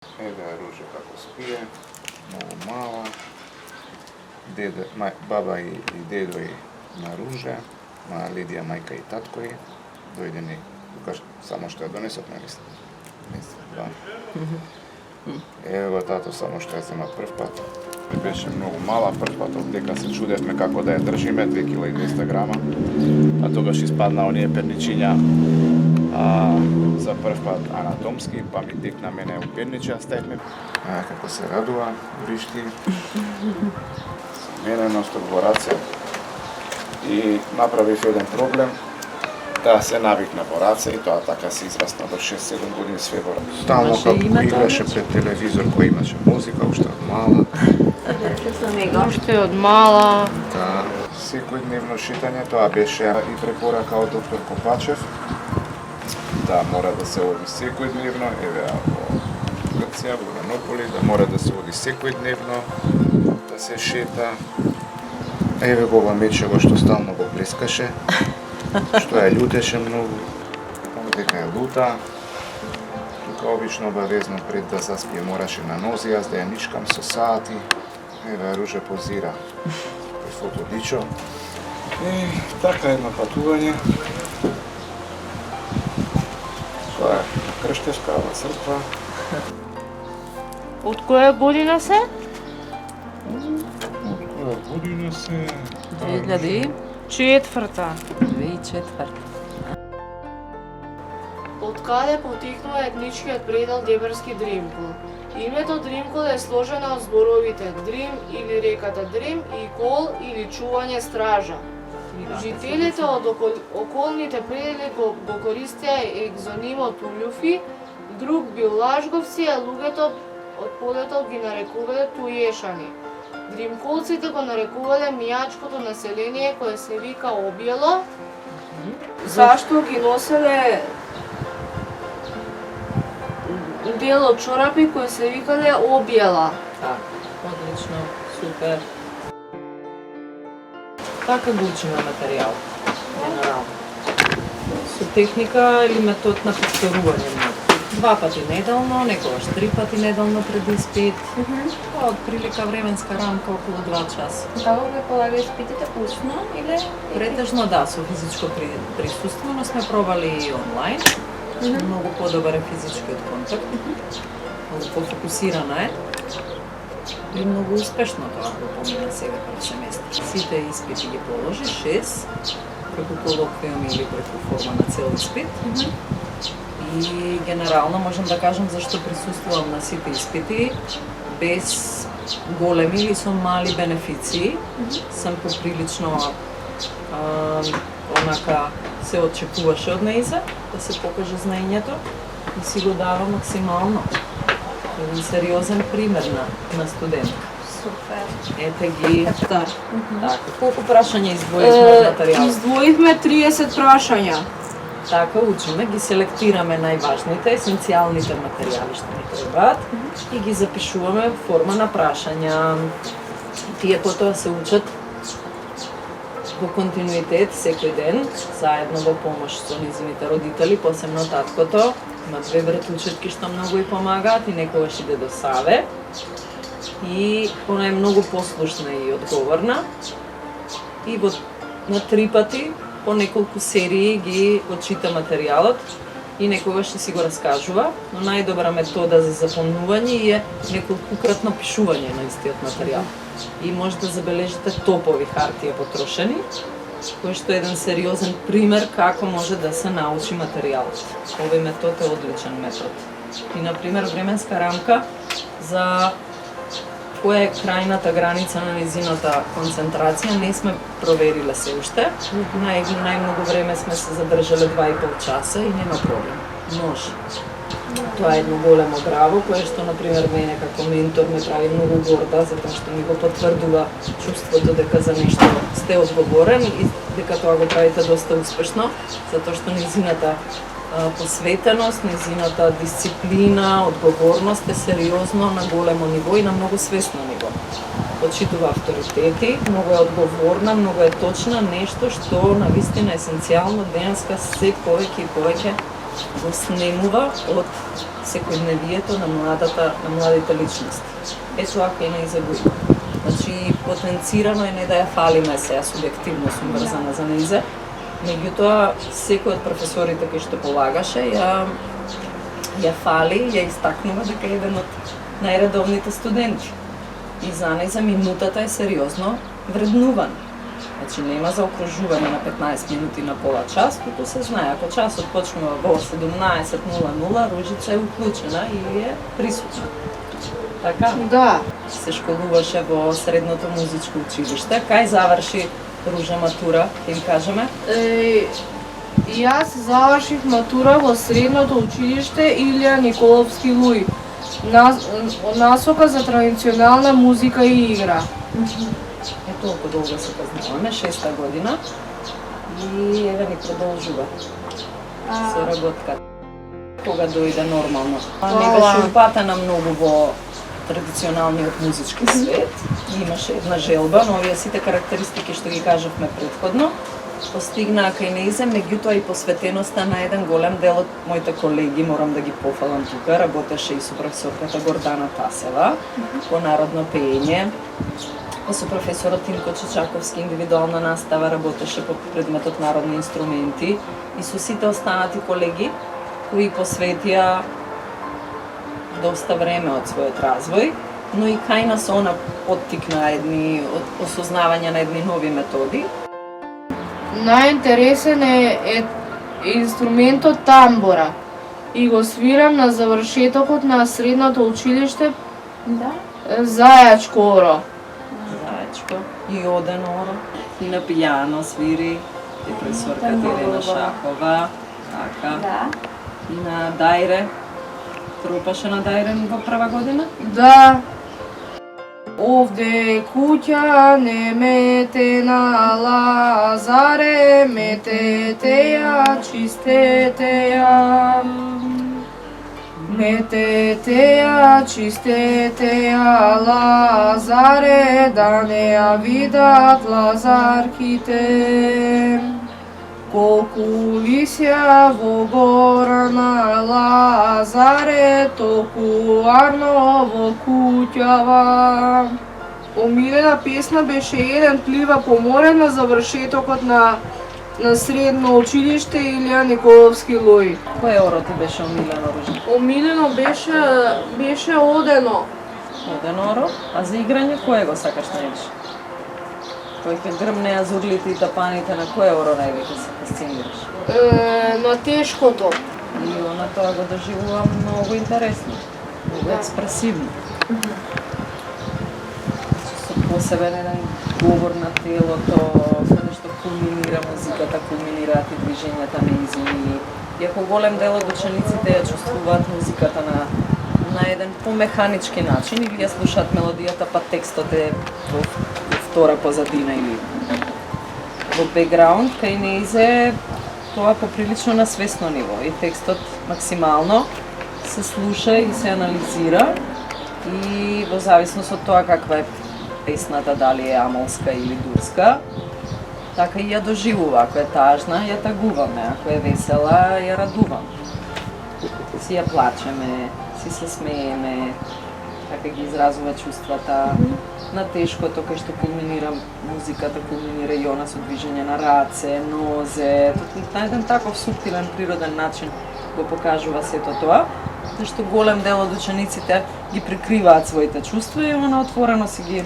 Еве ја Ружа како спие, многу мала. Баба и дедо и на Ружа, на Лидија мајка и татко и дојдени тука само што ја донесот на месец, два. Ево тато само што ја зема прв пат. Беше многу мала прв пат, дека се чудевме како да ја држиме, 2,2 кг, а тогаш испадна оние перничиња за прв пат анатомски, па ми текна мене у перниче, ставивме. Како се радува, вришти, мене носток во раце и направив еден проблем, да се навикна во раце и тоа така се израсна до 6-7 години све во раце. Стално како играше пред телевизор кој имаше музика, уште од мала. Уште од мала. Да, секојдневно шетање, тоа беше и препорака од доктор Копачев. Да, мора да се оди секојдневно, еве во Грција, во Ганополи, да мора да се оди секојдневно, да се шета. Еве го ова мечево што стално го плескаше, што ја љутеше многу, дека ја лута. Тука обично обавезно пред да заспие мораше на нози, јас да ја ничкам со сати. Еве Ружа позира пред фото дичо. И така едно патување. Тоа е Крштевскава црква. Од која година се? Од која година се? 2004. Од каде потекнува етничкиот предел Дебарски Дримкол? Името Дримкол е сложено од зборовите дрим или реката Дрим и кол или чување стража. Жителите од околните предели го користеа екзонимот Улјуфи, друг бил Лажговци, а луѓето од полето ги нарекувале тујешани. Дримколците го нарекувале мијачкото население кое се вика објело. Зашто ги носеле дел од чорапи кои се викале објела? Одлично, супер. Така го учиме материјал, генерално. Со техника или метод на повторување. 2 пати неделно, некогаш 3 пати неделно пред испит. Од прилика временска рамка околу 2 часа. Како ги полага испитите ушно или? Претежно да, со физичко присуство, но сме пробали и онлайн. Многу подобар е физичкиот контакт. Многу пофокусирана е. И многу успешно тоа го помина сега пред семестр. Сите испити ги положи, 6, преку колоквиум или преку форма на цел испит. И генерално можам да кажам зашто присуствувам на сите испити без големи или со мали бенефиции. Сам поприлично онака се очекуваше од нејза да се покаже знаењето и си го дава максимално. Еден сериозен пример на студентка. Супер. Ете ги. Така, колку прашања издвоивме од материјал? Издвоивме 30 прашања. Така учиме, ги селектираме најважните, есенцијалните материјали што ни требаат и ги запишуваме во форма на прашања. Тие потоа се учат во континуитет секој ден, заедно во помош со низините родители, посебно таткото. Има 2 братучетки што многу и помагаат и некогаш иде до Саве. И она е многу послушна и одговорна. И на 3 пати по неколку серии ги очита материјалот и некогаш си го раскажува, но најдобра метода за запомнување е неколкукратно пишување на истиот материјал. И може да забележите топови хартија потрошени, кој што е еден сериозен пример како може да се научи материјалот. Овој метод е одличен метод. И, например, временска рамка за која е крајната граница на низината концентрација, не сме провериле се уште. Најмногу време сме се задржале 2,5 часа и нема проблем. Може. Тоа е едно големо браво, кое што, например, мене како ментор ме прави многу горда, затоа што ми го потврдува чувството дека за нешто сте одговорен и дека тоа го правите доста успешно, затоа што низината посветеност, низината дисциплина, одговорност е сериозно на големо ниво и на многу свесно ниво. Почитува авторитети, многу е одговорна, многу е точна, нешто што навистина есенцијално денеска се повеќе и повеќе го снемува од секојдневието на младите личности. Ето ако и не изагуи. Значи, потенцирано е не да ја фалиме се, ја субјективно сум врзана за нејзе. Меѓутоа, секој од професорите кој што полагаше, ја фали, ја истакнува дека е еден од најредовните студенти. И за нејзе минутата е сериозно вреднувана. Значи, нема заокружување на 15 минути на пола час, туку се знае, ако часот почнува во 17:00, Ружица е уклучена и е присутна. Така? Да. Се школуваше во средното музичко училиште. Кај заврши Ружа матура, ќе им кажеме? Јас завршив матура во средното училиште Илија Николовски Луј, насока за традиционална музика и игра. Е толку долго се познаваме, 6-та година и еве ни продолжува со работка. Кога дојде нормално. Не беше упатена многу во традиционалниот музички свет. Имаше една желба, но овие сите карактеристики што ги кажавме претходно, постигнаа кај нејзе, меѓутоа и посветеноста на еден голем дел од моите колеги, морам да ги пофалам тука, работеше и со професорката Гордана Тасева по народно пеење, со професорот Тинко Чичаковски индивидуална настава, работеше по предметот народни инструменти и со сите останати колеги кои посветија доста време од својот развој, но и кај нас она поттикна едни осознавање на едни нови методи. Најинтересен е инструментот тамбора и го свирам на завршетокот на средното училиште Да. Зајачко Оро. Зајачко и Оден Оро. И на пијано свири и професорка Ирена Шахова. Така. Да. И на дајре. Тропаше на дајре во прва година? Да. Овде е куќа, не мете на Лазаре, метете ја, чистете ја. Метете ја, чистете ја, Лазаре, да не ја видат лазарките. Колку лисја во гора на Лазаре, толку арно во куќава. Омилена песна беше Еден плива по море на завршетокот на средно училиште Илија Николовски Луј. Кој оро ти беше омилено, Ружа? Омилено беше Одено. Оден оро, а за играње кој го сакаш највише? Кој ќе грмне азурлите и тапаните, на кој оро највеќе се фасцинираш? На тешкото. И она тоа го доживувам многу интересно, многу експресивно. Со посебен еден говор на телото, каде што кулминира музиката, кулминираат и движењата нејзини. Иако голем дел од учениците ја чувствуваат музиката на еден помеханички начин или ја слушаат мелодијата, па текстот е во втора позадина или во бекграунд, кај нејзе тоа поприлично на свесно ниво и текстот максимално се слуша и се анализира и во зависност од тоа каква е песната, дали е амолска или дурска, така и ја доживува. Ако е тажна, ја тагуваме, ако е весела, ја радуваме. Си ја плачеме, си се смееме, така ги изразува чувствата. На тешкото, кај што кулминира музиката, кулминира и она со движење на раце, нозе, на еден таков суптилен, природен начин го покажува сето тоа, зашто голем дел од учениците ги прикриваат своите чувства и она отворено си ги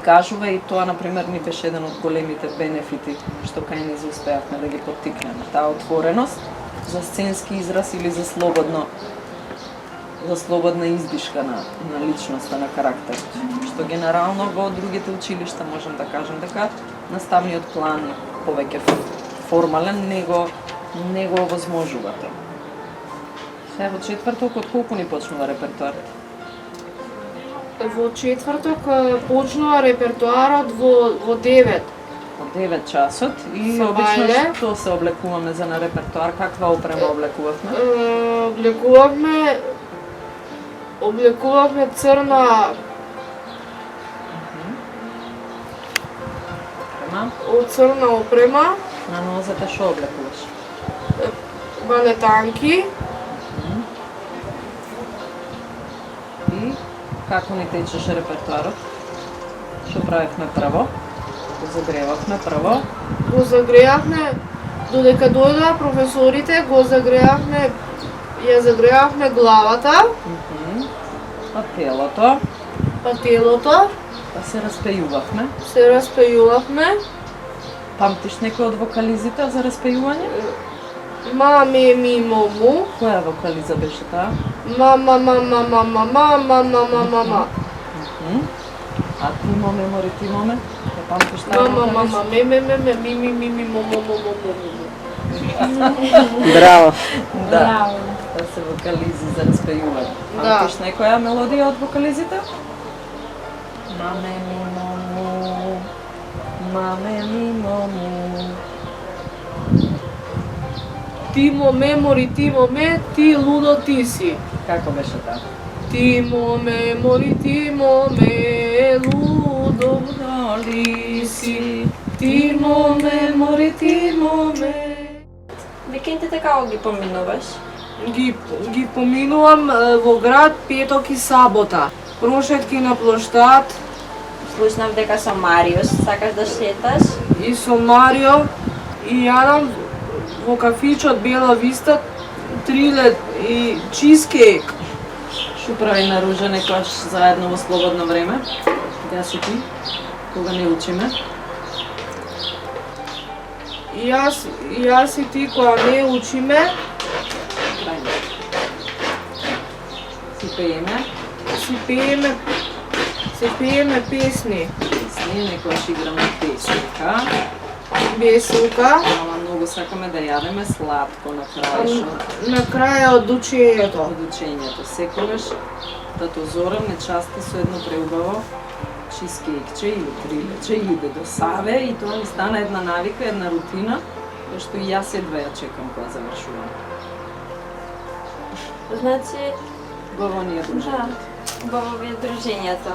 кажува и тоа, например, ни беше еден од големите бенефити што кај низ успеавме да ги поттикнеме. Таа отвореност за сценски израз или за слободна издишка на личноста, на карактерот. Што генерално во другите училишта можам да кажам дека наставниот план е повеќе формален, не го овозможува тоа. Сега во четврток од колку ни почнува репертоарот? Во четврток почнува репертоарот во 9. Од 9 часот и Со обично бајле. што се облекуваме за на репертоар, каква опрема облекувавме? Облекувавме црна опрема, На нозете што облекуваш? балетанки И како ни течеше репертуарот? Што правевме прво? Го загревавме прво. Го загреавме, додека дојдоа професорите, ја загреавме главата, Па телото, па телото, па се распејувавме. се распејувавме. Памтиш некој од вокализите за распејување? Маме, ми, мому, Која вокализа беше таа? мама, мама, мама, мама, мама, мама. А Тимо Мемори Тимоме? Ја памтиш таа Мама, вокализа? мама, ме, ми, ми, момо, момо, момо. Браво! Да, Браво. да се вокализи за распејување. Да. Памтиш некоја мелодија од вокализите? Маме ми мому, маме ми мому. Тимо, мемори, Тимо, ме, ти лудо ти си. Како беше таа? Тимо, мемори, Тимо, ме, лудо ли си. Тимо, мемори, Тимо, ме. Викендите како ги поминуваш? Ги поминувам во град петок и сабота. Прошетки на плоштад Слушнав дека со Мариус сакаш да шеташ. и со Марио и јадам во кафичот Бела Виста трилет и чизкейк. Што прави на Ружа некојаш заедно во слободно време? Јас и ти, кога не учиме. Јас и ти кога не учиме, Крајно. Си пееме, си пееме песни. песни, некојаш играме песенка. Бесилка Ама многу сакаме да јадеме сладко на крај, што на крај од учењето. од учењето. Секогаш тато Зора ме части со едно преубаво чизкейкче или трилече и иде до Саве и тоа ми стана една навика, една рутина, која што и јас едва ја чекам кога завршувам. Значи, Убаво ни е да, дружењето. убаво ви е дружењето.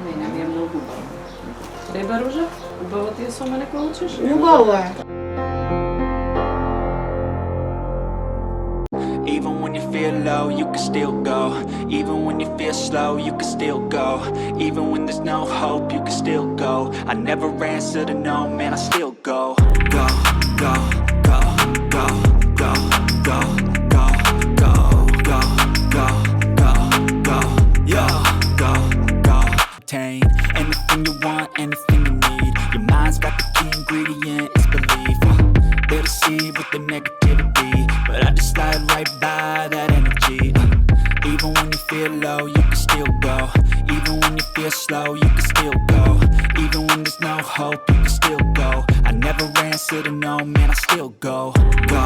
Мене ми е многу убаво. Тебе, Ружа, убаво ти е со мене кога учиш? Убаво е. Even when you feel low, you can still go. Even when you feel slow, you can still go. Even when there's no hope, you can still go. I never answer to no, man, I still go. Go, go, go, go, go, go, go, go, go, go, go, go, yo, go, go. Obtain anything you want, anything you need. Your mind's got the key ingredient, it's belief. They deceive with the negativity, but I just slide right by that energy. Even when you feel low, you can still go. Even when you feel slow, you can still go. Even when there's no hope, you can still go. I never answer to no, man, I still go. Go.